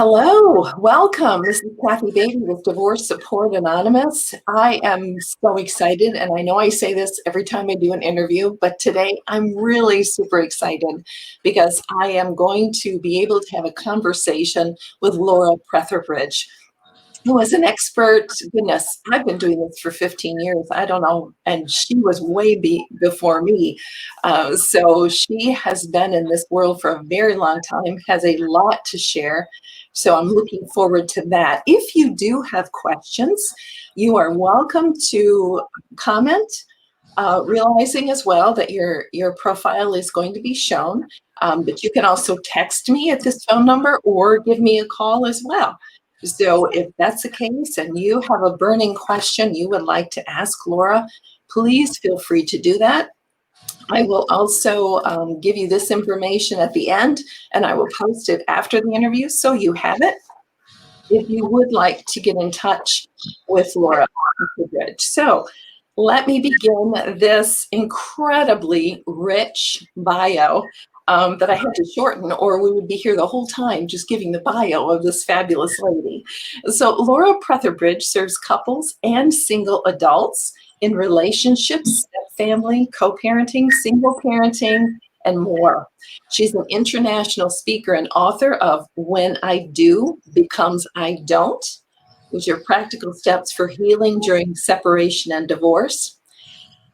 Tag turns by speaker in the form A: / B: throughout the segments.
A: Hello, welcome. This is Kathy Baby with Divorce Support Anonymous. I am so excited, and I know I say this every time I do an interview, but today I'm really super excited because I am going to be able to have a conversation with Laura Petherbridge, who is an expert. Goodness, I've been doing this for 15 years. I don't know. And she was way before me. So she has been in this world for a very long time, has a lot to share. So I'm looking forward to that. If you do have questions, you are welcome to comment, realizing as well that your profile is going to be shown. But you can also text me at this phone number or give me a call as well. So if that's the case and you have a burning question you would like to ask Laura, please feel free to do that. I will also give you this information at the end, and I will post it after the interview so you have it if you would like to get in touch with Laura Petherbridge. So let me begin this incredibly rich bio that I had to shorten, or we would be here the whole time just giving the bio of this fabulous lady. So Laura Petherbridge serves couples and single adults in relationships, family, co-parenting, single parenting, and more. She's an international speaker and author of When I Do Becomes I Don't, which are practical steps for healing during separation and divorce.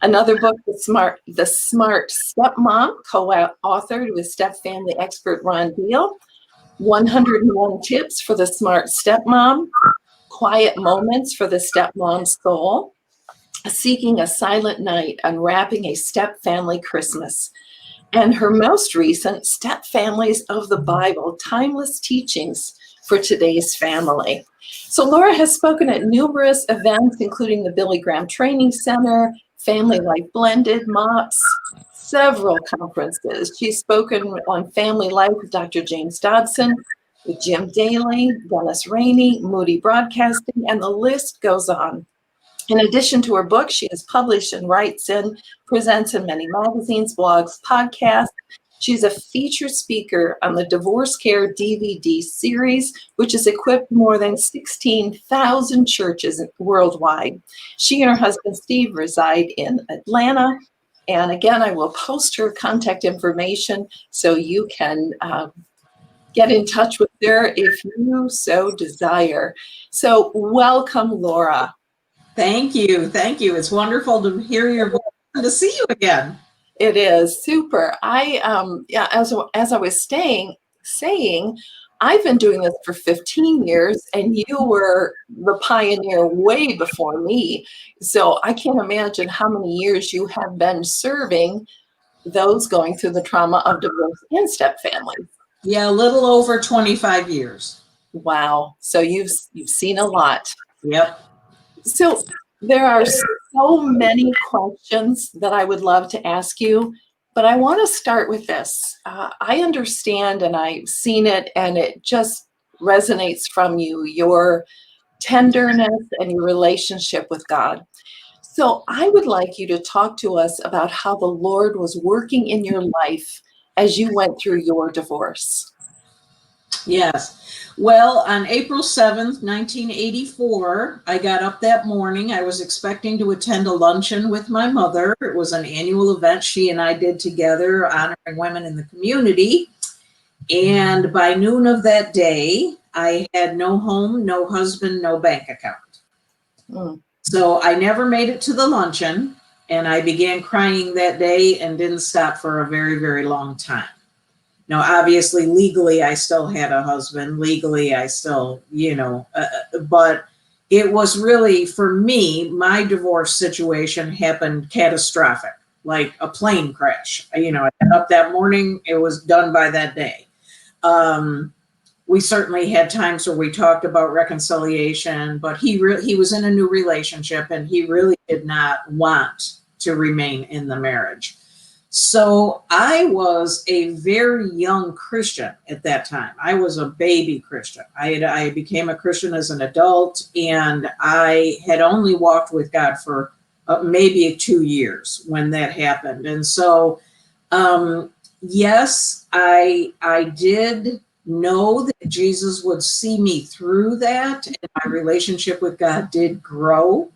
A: Another book, The Smart Stepmom, co-authored with step family expert Ron Deal. 101 Tips for the Smart Stepmom, Quiet Moments for the Stepmom Soul, Seeking a Silent Night, Unwrapping a Step Family Christmas, and her most recent, Step Families of the Bible, Timeless Teachings for Today's Family. So Laura has spoken at numerous events, including the Billy Graham Training Center, Family Life Blended, MOPS, several conferences. She's spoken on Family Life with Dr. James Dodson, with Jim Daly, Dennis Rainey, Moody Broadcasting, and the list goes on. In addition to her book, she has published and writes in, presents in many magazines, blogs, podcasts. She's a featured speaker on the Divorce Care DVD series, which has equipped more than 16,000 churches worldwide. She and her husband, Steve, reside in Atlanta. And again, I will post her contact information so you can get in touch with her if you so desire. So welcome, Laura.
B: Thank you. Thank you. It's wonderful to hear your voice and to see you again.
A: It is super. As I was saying, I've been doing this for 15 years, and you were the pioneer way before me. So I can't imagine how many years you have been serving those going through the trauma of divorce and step families.
B: Yeah, a little over 25 years.
A: Wow. So you've seen a lot.
B: Yep.
A: So there are so many questions that I would love to ask you, but I want to start with this. I understand, and I've seen it, and it just resonates from you, your tenderness and your relationship with God. So I would like you to talk to us about how the Lord was working in your life as you went through your divorce.
B: Yes. Well, on April 7th, 1984, I got up that morning. I was expecting to attend a luncheon with my mother. It was an annual event she and I did together, honoring women in the community. And by noon of that day, I had no home, no husband, no bank account. So I never made it to the luncheon, and I began crying that day and didn't stop for a very, very long time. Now, obviously, legally, I still had a husband. Legally, I still, but it was really, for me, my divorce situation happened catastrophic, like a plane crash. I got up that morning, it was done by that day. We certainly had times where we talked about reconciliation, but he was in a new relationship, and he really did not want to remain in the marriage. So I was a very young Christian at that time. I was a baby Christian. I became a Christian as an adult, and I had only walked with God for maybe 2 years when that happened. And so, yes, I did know that Jesus would see me through that, and my relationship with God did grow.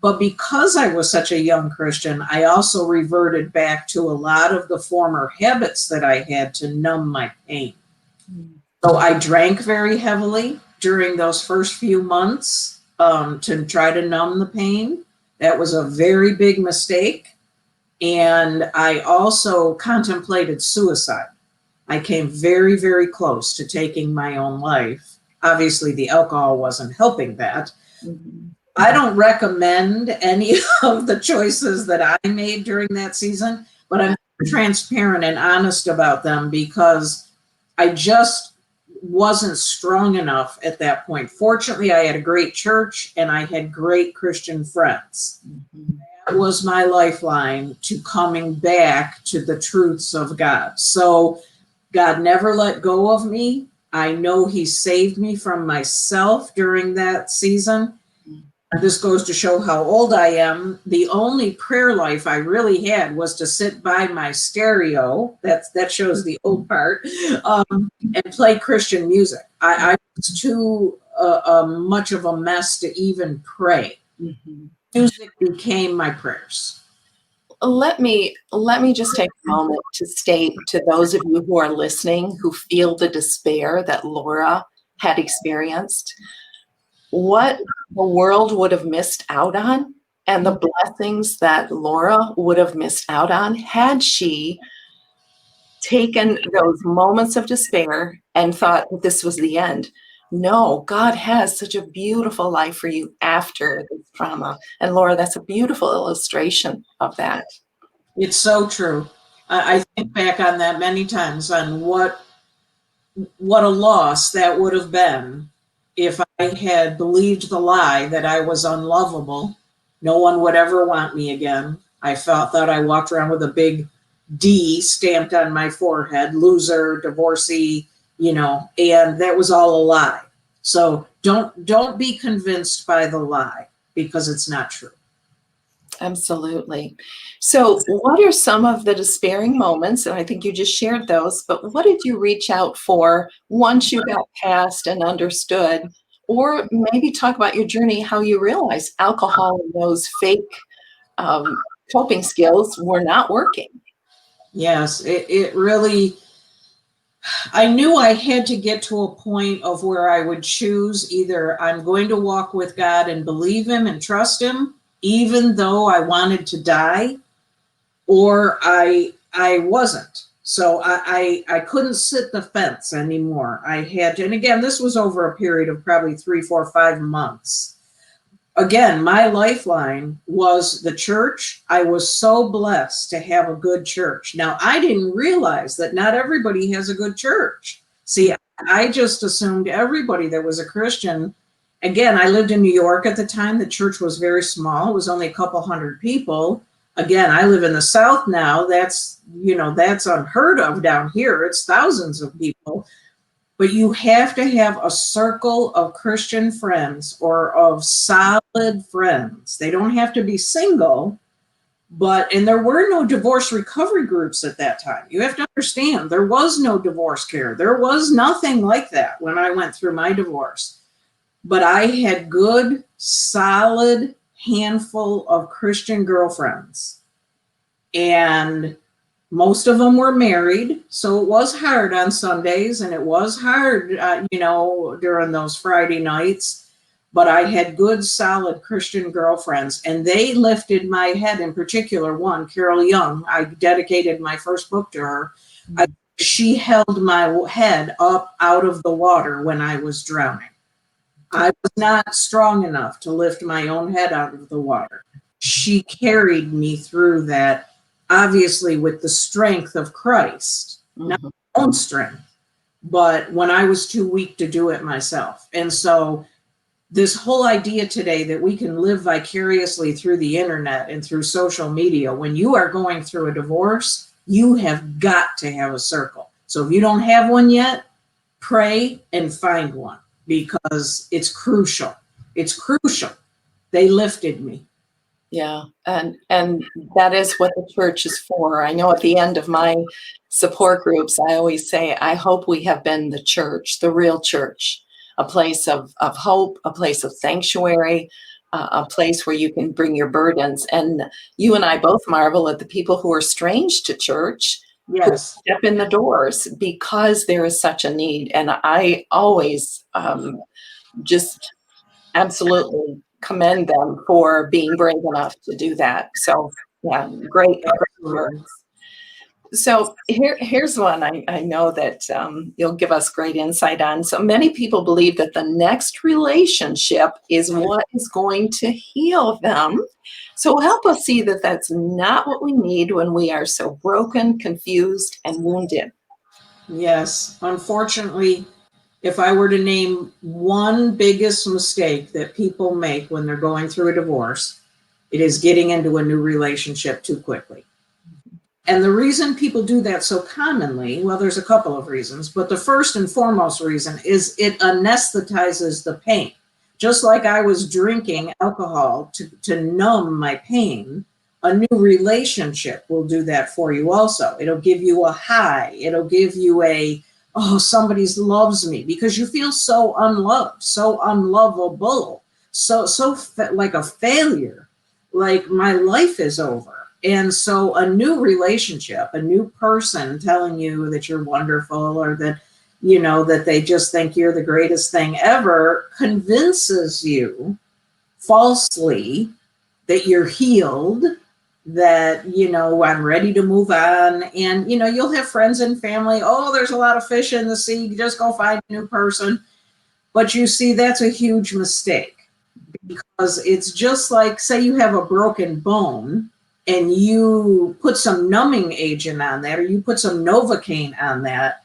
B: But because I was such a young Christian, I also reverted back to a lot of the former habits that I had to numb my pain. So I drank very heavily during those first few months to try to numb the pain. That was a very big mistake. And I also contemplated suicide. I came very, very close to taking my own life. Obviously, the alcohol wasn't helping that.
A: Mhm.
B: I don't recommend any of the choices that I made during that season, but I'm transparent and honest about them because I just wasn't strong enough at that point. Fortunately, I had a great church and I had great Christian friends.
A: Mhm.
B: That was my lifeline to coming back to the truths of God. So God never let go of me. I know He saved me from myself during that season. This goes to show how old I am. The only prayer life I really had was to sit by my stereo. That shows the old part, and play Christian music. I was too much of a mess to even pray.
A: Mhm.
B: Music became my prayers.
A: Let me just take a moment to state to those of you who are listening who feel the despair that Laura had experienced, what the world would have missed out on and the blessings that Laura would have missed out on had she taken those moments of despair and thought that this was the end. No, God has such a beautiful life for you after this trauma. And Laura, that's a beautiful illustration of that.
B: It's so true. I think back on that many times on what a loss that would have been if I had believed the lie that I was unlovable. No one would ever want me again. I thought I walked around with a big D stamped on my forehead, loser, divorcee, and that was all a lie. So don't be convinced by the lie because it's not true.
A: Absolutely. So, what are some of the despairing moments? And I think you just shared those, but what did you reach out for once you got past and understood? Or maybe talk about your journey, how you realized alcohol and those fake coping skills were not working.
B: Yes, it really, I knew I had to get to a point of where I would choose either I'm going to walk with God and believe Him and trust Him, even though I wanted to die, or I wasn't. So I couldn't sit the fence anymore. I had to, and again, this was over a period of probably 3, 4, 5 months. Again, my lifeline was the church. I was so blessed to have a good church. Now, I didn't realize that not everybody has a good church. See, I just assumed everybody that was a Christian. Again, I lived in New York at the time. The church was very small. It was only a couple hundred people. Again, I live in the South now. That's unheard of down here. It's thousands of people. But you have to have a circle of Christian friends or of solid friends. They don't have to be single, and there were no divorce recovery groups at that time. You have to understand, there was no divorce care. There was nothing like that when I went through my divorce. But I had good, solid handful of Christian girlfriends. And most of them were married, so it was hard on Sundays and it was hard, during those Friday nights. But I had good, solid Christian girlfriends, and they lifted my head. In particular, one, Carol Young, I dedicated my first book to her. She held my head up out of the water when I was drowning. I was not strong enough to lift my own head out of the water. She carried me through that, obviously with the strength of Christ, not my own strength, but when I was too weak to do it myself. And so this whole idea today that we can live vicariously through the internet and through social media, when you are going through a divorce, you have got to have a circle. So if you don't have one yet, pray and find one because it's crucial. It's crucial. They lifted me.
A: Yeah, and that is what the church is for. I know at the end of my support groups, I always say, I hope we have been the church, the real church, a place of hope, a place of sanctuary, a place where you can bring your burdens. And you and I both marvel at the people who are strange to church, who
B: Yes.
A: step in the doors because there is such a need. And I always just absolutely commend them for being brave enough to do that. So yeah, great
B: Absolutely.
A: words. So here's one I know that you'll give us great insight on. So many people believe that the next relationship is what is going to heal them. So help us see that that's not what we need when we are so broken, confused, and wounded.
B: Yes. Unfortunately, if I were to name one biggest mistake that people make when they're going through a divorce, it is getting into a new relationship too quickly. And the reason people do that so commonly, well, there's a couple of reasons, but the first and foremost reason is it anesthetizes the pain. Just like I was drinking alcohol to numb my pain, a new relationship will do that for you also. It'll give you a high. It'll give you oh, somebody loves me, because you feel so unloved, so unlovable, like a failure, like my life is over. And so a new relationship, a new person telling you that you're wonderful, or that, that they just think you're the greatest thing ever, convinces you falsely that you're healed, that, I'm ready to move on. And, you'll have friends and family, oh, there's a lot of fish in the sea, just go find a new person. But you see, that's a huge mistake, because it's just like, say you have a broken bone and you put some numbing agent on that, or you put some Novocaine on that.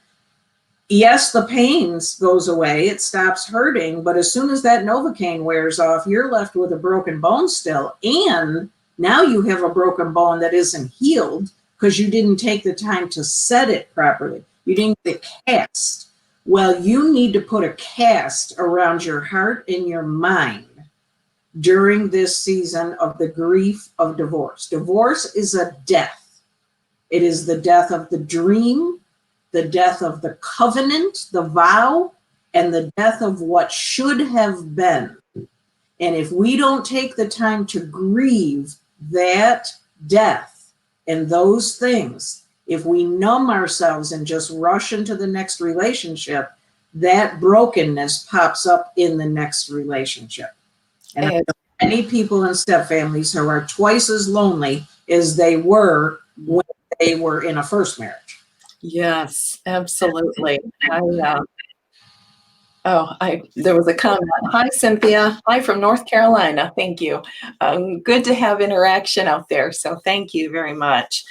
B: Yes, the pain goes away, it stops hurting, but as soon as that Novocaine wears off, you're left with a broken bone still. And now you have a broken bone that isn't healed because you didn't take the time to set it properly. You didn't get a cast. Well, you need to put a cast around your heart and your mind during this season of the grief of divorce. Divorce is a death. It is the death of the dream, the death of the covenant, the vow, and the death of what should have been. And if we don't take the time to grieve that death and those things, if we numb ourselves and just rush into the next relationship, that brokenness pops up in the next relationship. And I know many people in step families who are twice as lonely as they were when they were in a first marriage.
A: Yes, absolutely. There was a comment. Hi, Cynthia. Hi from North Carolina. Thank you. Good to have interaction out there. So thank you very much.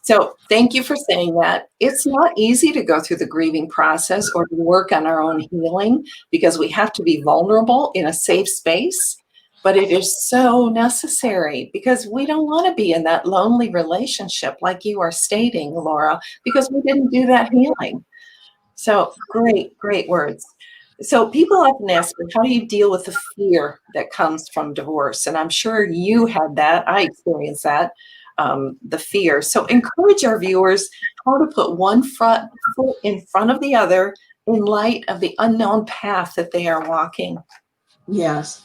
A: So thank you for saying that. It's not easy to go through the grieving process or to work on our own healing, because we have to be vulnerable in a safe space. But it is so necessary, because we don't want to be in that lonely relationship like you are stating, Laura, because we didn't do that healing. So great words. So people often ask me, how do you deal with the fear that comes from divorce? And I'm sure you had that. I experienced that, the fear. So encourage our viewers how to put one foot in front of the other in light of the unknown path that they are walking.
B: Yes.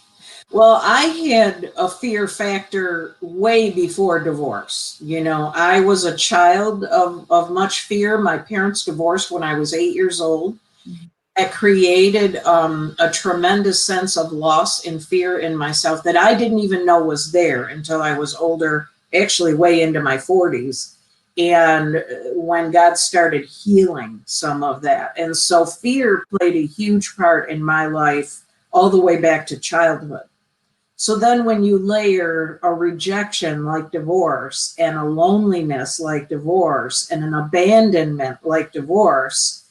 B: Well, I had a fear factor way before divorce. I was a child of much fear. My parents divorced when I was 8 years old. It created a tremendous sense of loss and fear in myself that I didn't even know was there until I was older, actually way into my 40s. And when God started healing some of that. And so fear played a huge part in my life all the way back to childhood. So then when you layer a rejection like divorce, and a loneliness like divorce, and an abandonment like divorce,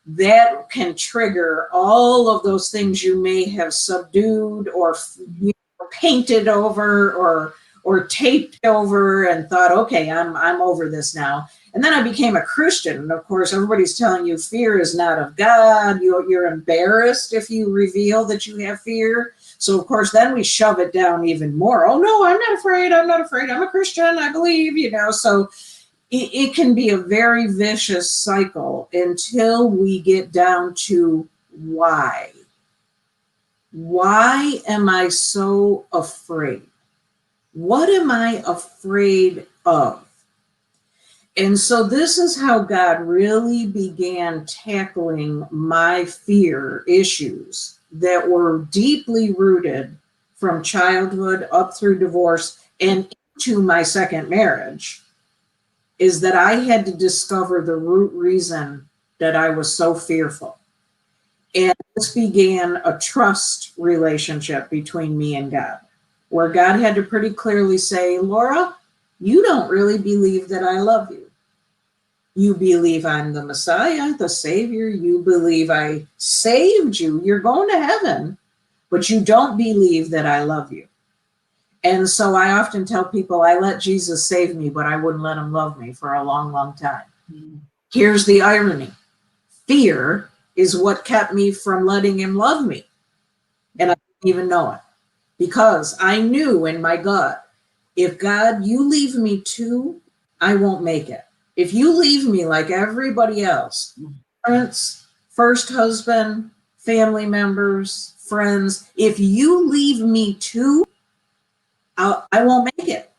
B: that can trigger all of those things you may have subdued or painted over or taped over and thought, okay, I'm over this now. And then I became a Christian. And of course, everybody's telling you fear is not of God. You're embarrassed if you reveal that you have fear. So of course, then we shove it down even more. Oh no, I'm not afraid. I'm not afraid. I'm a Christian. I believe, so it can be a very vicious cycle until we get down to why. Why am I so afraid? What am I afraid of? And so this is how God really began tackling my fear issues that were deeply rooted from childhood up through divorce and into my second marriage, is that I had to discover the root reason that I was so fearful. And this began a trust relationship between me and God, where God had to pretty clearly say, Laura, you don't really believe that I love you. You believe I'm the Messiah, the Savior. You believe I saved you. You're going to heaven, but you don't believe that I love you. And so I often tell people I let Jesus save me, but I wouldn't let him love me for a long, long time. Mm-hmm. Here's the irony. Fear is what kept me from letting him love me. And I didn't even know it, because I knew in my gut, if God, you leave me too, I won't make it. If you leave me like everybody else, parents, first husband, family members, friends, if you leave me too, I won't make it.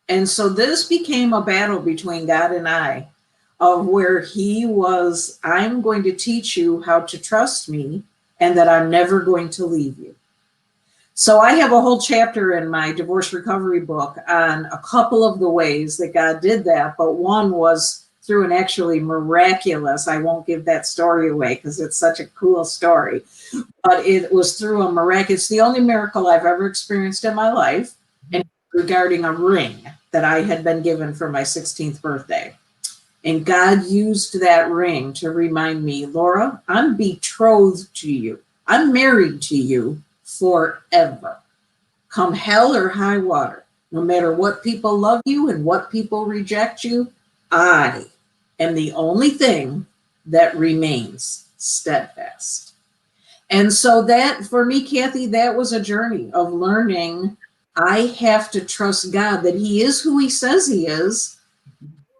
B: And so this became a battle between God and I, of where he was, I'm going to teach you how to trust me and that I'm never going to leave you. So I have a whole chapter in my divorce recovery book on a couple of the ways that God did that, but one was through an actually miraculous, I won't give that story away because it's such a cool story, but it was through a miraculous, it's the only miracle I've ever experienced in my life, and regarding a ring that I had been given for my 16th birthday. And God used that ring to remind me, Laura, I'm betrothed to you. I'm married to you forever. Come hell or high water, no matter what people love you and what people reject you, I am the only thing that remains steadfast. And so that, for me, Kathy, that was a journey of learning I have to trust God that he is who he says he is.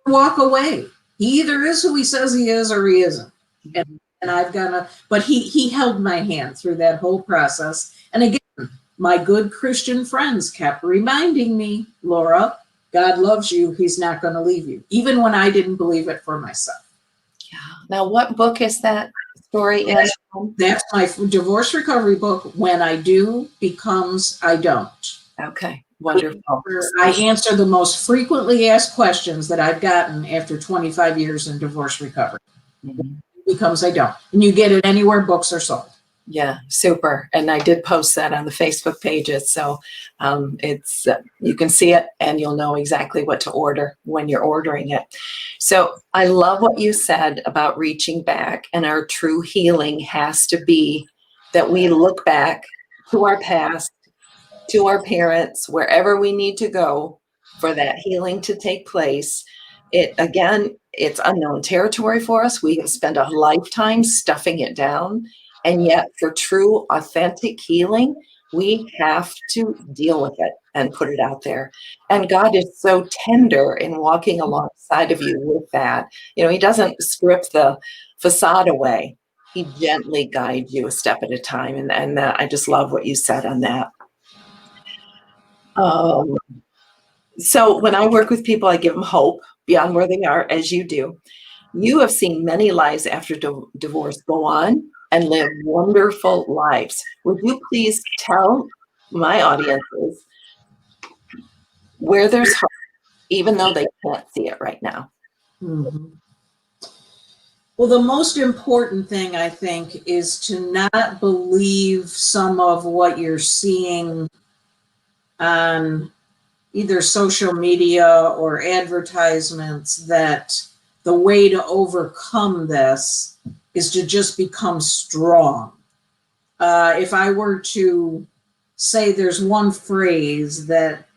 B: Walk away. He either is who he says he is or he isn't. And I've got to, but he held my hand through that whole process. And again, my good Christian friends kept reminding me, Laura, God loves you. He's not going to leave you, even when I didn't believe it for myself.
A: Yeah. Now, what book is that story in?
B: That's my divorce recovery book. When I do becomes I don't.
A: Okay. Wonderful.
B: I answer the most frequently asked questions that I've gotten after 25 years in divorce recovery. Mm-hmm. Becomes I don't. And you get it anywhere books are sold.
A: Yeah, super. And I did post that on the Facebook pages. So it's you can see it and you'll know exactly what to order when you're ordering it. So I love what you said about reaching back, and our true healing has to be that we look back to our past, to our parents, wherever we need to go for that healing to take place. It's unknown territory for us. We have spent a lifetime stuffing it down. And yet for true, authentic healing, we have to deal with it and put it out there. And God is so tender in walking alongside of you with that. He doesn't strip the facade away. He gently guides you a step at a time. And I just love what you said on that. So when I work with people, I give them hope beyond where they are, as you do. You have seen many lives after divorce go on and live wonderful lives. Would you please tell my audiences where there's hope, even though they can't see it right now?
B: Mm-hmm. Well, the most important thing, I think, is to not believe some of what you're seeing on either social media or advertisements, that the way to overcome this is to just become strong. If I were to say there's one phrase that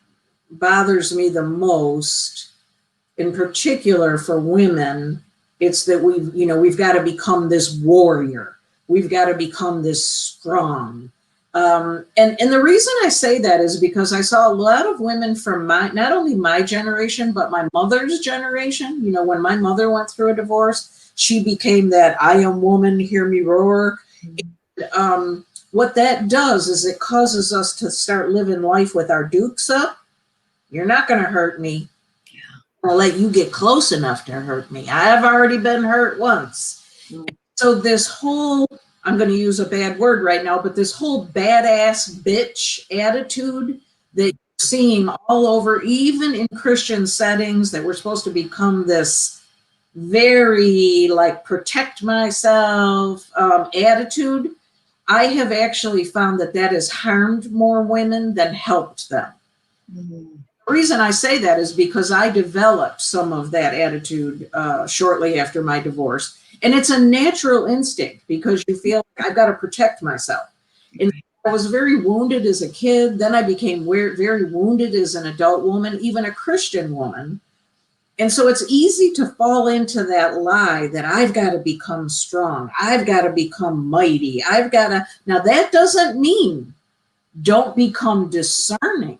B: bothers me the most, in particular for women, it's that we've got to become this warrior. We've got to become this strong. And the reason I say that is because I saw a lot of women from not only my generation, but my mother's generation. You know, when my mother went through a divorce, she became that I am woman, hear me roar. What that does is it causes us to start living life with our dukes up. You're not going to hurt me. I'll let you get close enough to hurt me. I've already been hurt once. So this whole, I'm going to use a bad word right now, but this whole badass bitch attitude that you're seeing all over, even in Christian settings, that we're supposed to become this very like protect myself attitude. I have actually found that has harmed more women than helped them. The reason I say that is because I developed some of that attitude shortly after my divorce. And it's a natural instinct because you feel like I've got to protect myself. And I was very wounded as a kid. Then I became very wounded as an adult woman, even a Christian woman. And so it's easy to fall into that lie that I've got to become strong. I've got to become mighty. Now that doesn't mean don't become discerning.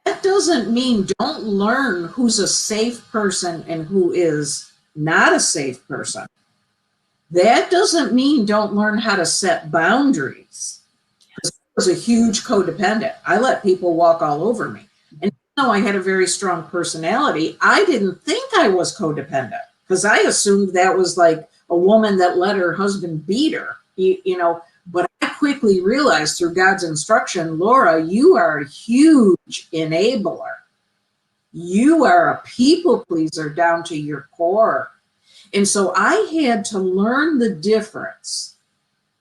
B: That doesn't mean don't learn who's a safe person and who is not a safe person. That doesn't mean don't learn how to set boundaries. I was a huge codependent. I let people walk all over me. And even though I had a very strong personality, I didn't think I was codependent because I assumed that was like a woman that let her husband beat her, you know. But I quickly realized through God's instruction, Laura, you are a huge enabler. You are a people pleaser down to your core. And so I had to learn the difference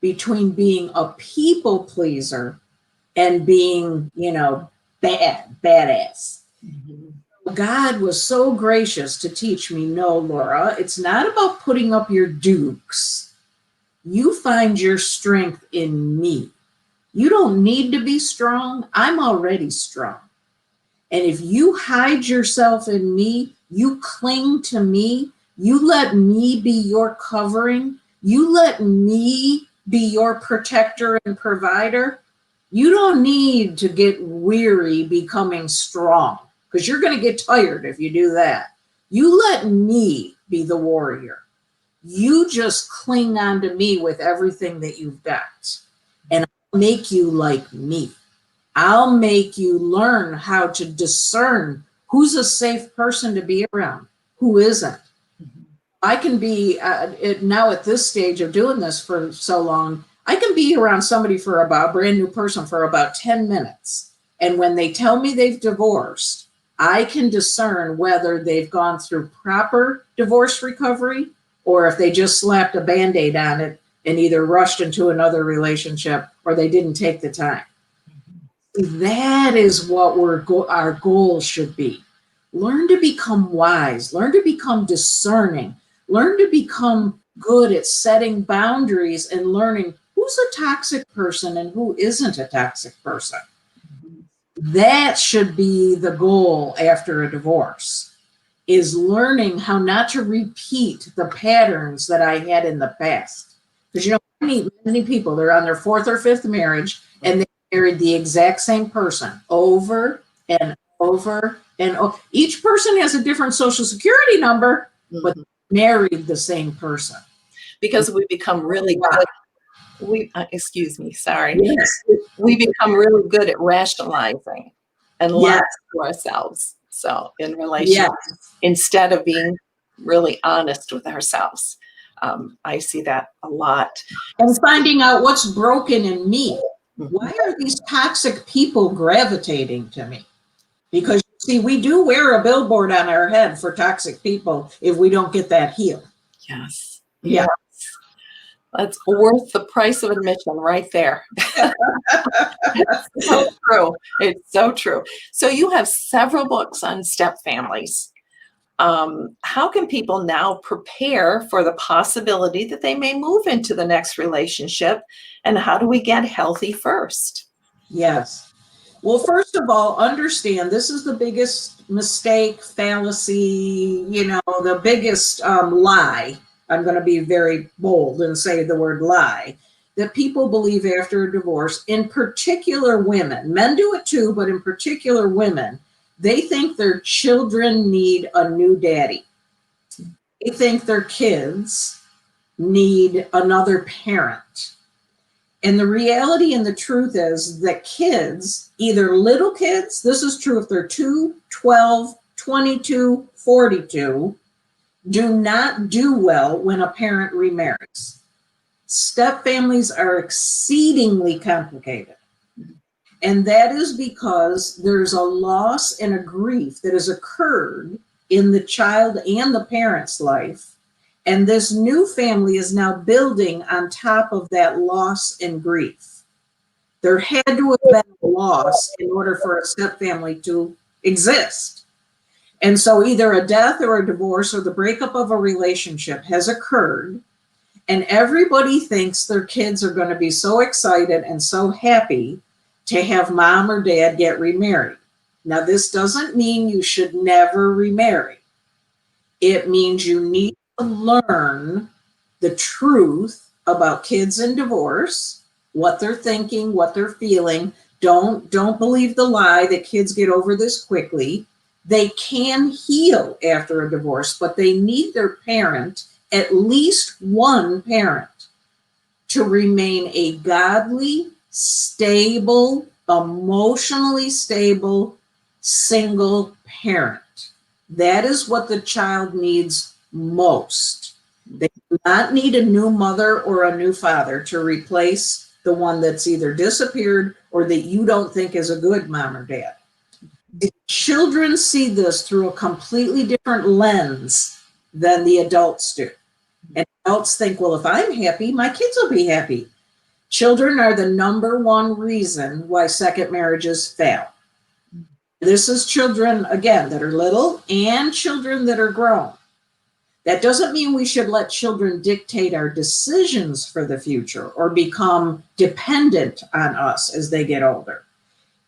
B: between being a people pleaser and being, you know, badass. God was so gracious to teach me, no, Laura, it's not about putting up your dukes. You find your strength in me. You don't need to be strong. I'm already strong. And if you hide yourself in me, you cling to me, you let me be your covering, you let me be your protector and provider, you don't need to get weary becoming strong because you're going to get tired if you do that. You let me be the warrior. You just cling on to me with everything that you've got, and I'll make you like me. I'll make you learn how to discern who's a safe person to be around, who isn't. I can be, now at this stage of doing this for so long, I can be around somebody a brand new person for about 10 minutes. And when they tell me they've divorced, I can discern whether they've gone through proper divorce recovery or if they just slapped a Band-Aid on it and either rushed into another relationship or they didn't take the time. That is what our goal should be. Learn to become wise, learn to become discerning, learn to become good at setting boundaries and learning who's a toxic person and who isn't a toxic person. That should be the goal after a divorce, is learning how not to repeat the patterns that I had in the past. Because, you know, I meet many people, they're on their fourth or fifth marriage and they married the exact same person over and over and over. Each person has a different social security number, but married the same person.
A: Because we become really good. Excuse me, sorry. Yes. We become really good at rationalizing and lying to ourselves. So in relationships, instead of being really honest with ourselves, I see that a lot.
B: And finding out what's broken in me. Why are these toxic people gravitating to me? Because, see, we do wear a billboard on our head for toxic people if we don't get that healed.
A: Yes.
B: Yeah.
A: That's worth the price of admission right there. It's so true. It's so true. So you have several books on step families. How can people now prepare for the possibility that they may move into the next relationship? And how do we get healthy first?
B: Yes. Well, first of all, understand this is the biggest mistake, fallacy, you know, the biggest lie. I'm going to be very bold and say the word lie, that people believe after a divorce, in particular women, men do it too, but in particular women, they think their children need a new daddy. They think their kids need another parent. And the reality and the truth is that kids, either little kids, this is true if they're 2, 12, 22, 42, do not do well when a parent remarries. Step families are exceedingly complicated. And that is because there's a loss and a grief that has occurred in the child and the parent's life. And this new family is now building on top of that loss and grief. There had to have been a loss in order for a step family to exist. And so either a death or a divorce or the breakup of a relationship has occurred. And everybody thinks their kids are going to be so excited and so happy to have mom or dad get remarried. Now, this doesn't mean you should never remarry. It means you need to learn the truth about kids and divorce, what they're thinking, what they're feeling. Don't believe the lie that kids get over this quickly. They can heal after a divorce, but they need their parent, at least one parent, to remain a godly, stable, emotionally stable, single parent. That is what the child needs most. They do not need a new mother or a new father to replace the one that's either disappeared or that you don't think is a good mom or dad. The children see this through a completely different lens than the adults do. And adults think, well, if I'm happy, my kids will be happy. Children are the number one reason why second marriages fail. This is children, again, that are little and children that are grown. That doesn't mean we should let children dictate our decisions for the future or become dependent on us as they get older.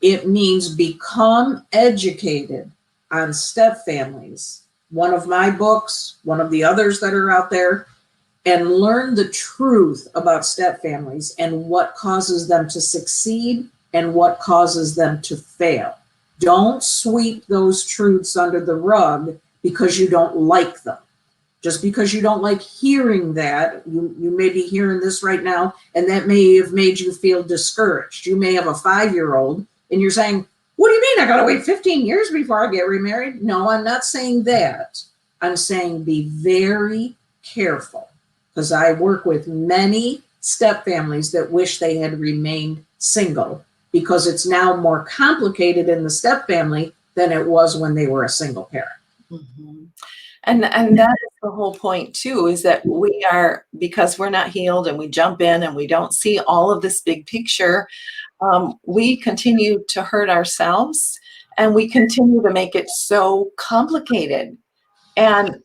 B: It means become educated on step families. One of my books, one of the others that are out there, and learn the truth about step families and what causes them to succeed and what causes them to fail. Don't sweep those truths under the rug because you don't like them. Just because you don't like hearing that, you may be hearing this right now, and that may have made you feel discouraged. You may have a 5-year-old and you're saying, what do you mean I gotta wait 15 years before I get remarried? No, I'm not saying that. I'm saying be very careful, because I work with many step families that wish they had remained single because it's now more complicated in the step family than it was when they were a single parent.
A: Mm-hmm. And that is the whole point too, is that we are, because we're not healed and we jump in and we don't see all of this big picture, we continue to hurt ourselves and we continue to make it so complicated. And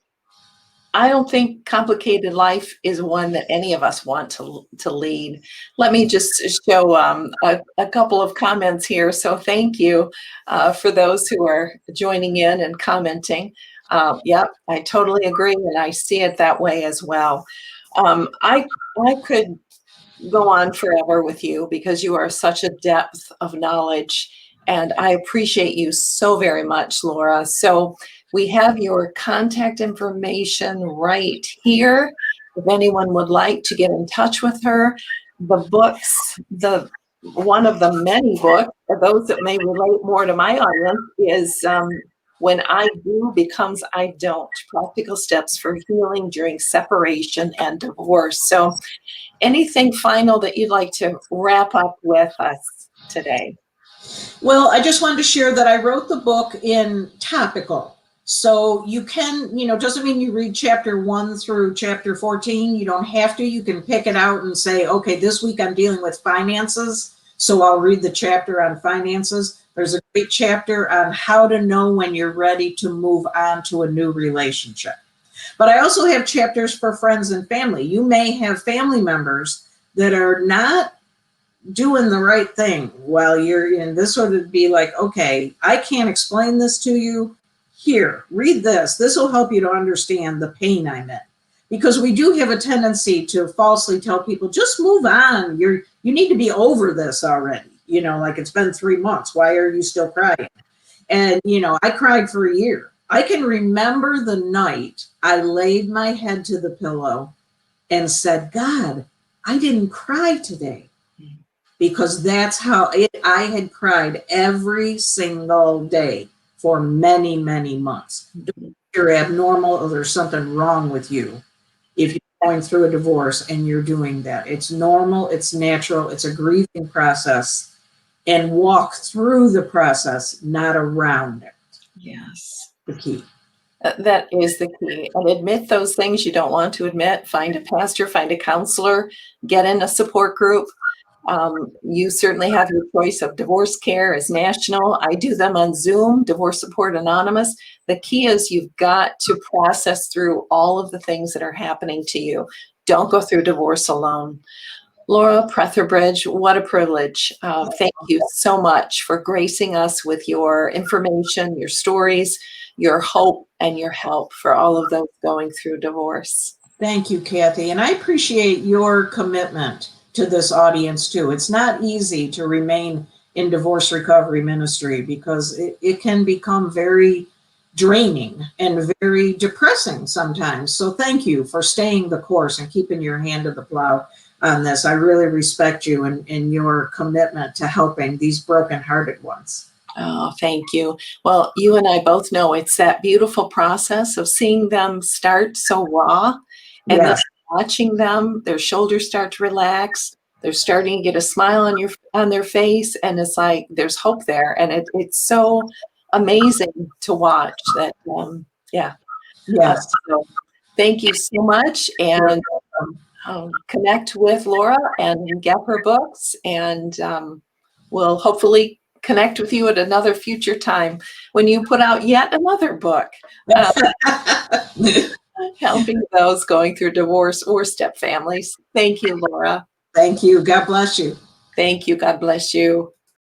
A: I don't think complicated life is one that any of us want to lead. Let me just show a couple of comments here. So thank you for those who are joining in and commenting. Yep, I totally agree, and I see it that way as well. I could go on forever with you because you are such a depth of knowledge, and I appreciate you so very much, Laura. So we have your contact information right here. If anyone would like to get in touch with her, the books, one of the many books, for those that may relate more to my audience, is When I Do Becomes I Don't, Practical Steps for Healing During Separation and Divorce. So anything final that you'd like to wrap up with us today?
B: Well, I just wanted to share that I wrote the book in topical. So you can, doesn't mean you read chapter 1 through chapter 14. You don't have to. You can pick it out and say, okay, this week I'm dealing with finances, so I'll read the chapter on finances. There's a great chapter on how to know when you're ready to move on to a new relationship. But I also have chapters for friends and family. You may have family members that are not doing the right thing while you're in. This would be like, okay, I can't explain this to you. Here, read this. This will help you to understand the pain I'm in. because we do have a tendency to falsely tell people, just move on. You need to be over this already. You know, like it's been 3 months. Why are you still crying? And, you know, I cried for a year. I can remember the night I laid my head to the pillow and said, God, I didn't cry today. Because that's how I had cried every single day for many, many months. You're abnormal or there's something wrong with you if you're going through a divorce and you're doing that. It's normal, it's natural, it's a grieving process, and walk through the process, not around it.
A: Yes.
B: The key.
A: That is the key. And admit those things you don't want to admit. Find a pastor, find a counselor, get in a support group. You certainly have your choice of divorce care is national. I do them on Zoom, Divorce Support Anonymous. The key is you've got to process through all of the things that are happening to you. Don't go through divorce alone. Laura Petherbridge, what a privilege. Thank you so much for gracing us with your information, your stories, your hope, and your help for all of those going through divorce.
B: Thank you, Kathy. And I appreciate your commitment to this audience too. It's not easy to remain in divorce recovery ministry because it can become very draining and very depressing sometimes. So thank you for staying the course and keeping your hand to the plow on this. I really respect you and your commitment to helping these brokenhearted ones.
A: Oh, thank you. Well, you and I both know it's that beautiful process of seeing them start so raw and then watching them, their shoulders start to relax. They're starting to get a smile on their face, and it's like there's hope there, and it's so amazing to watch that. So thank you so much, and connect with Laura and get her books, and we'll hopefully connect with you at another future time when you put out yet another book. Helping those going through divorce or step families. Thank you, Laura.
B: Thank you. God bless you.
A: Thank you. God bless you.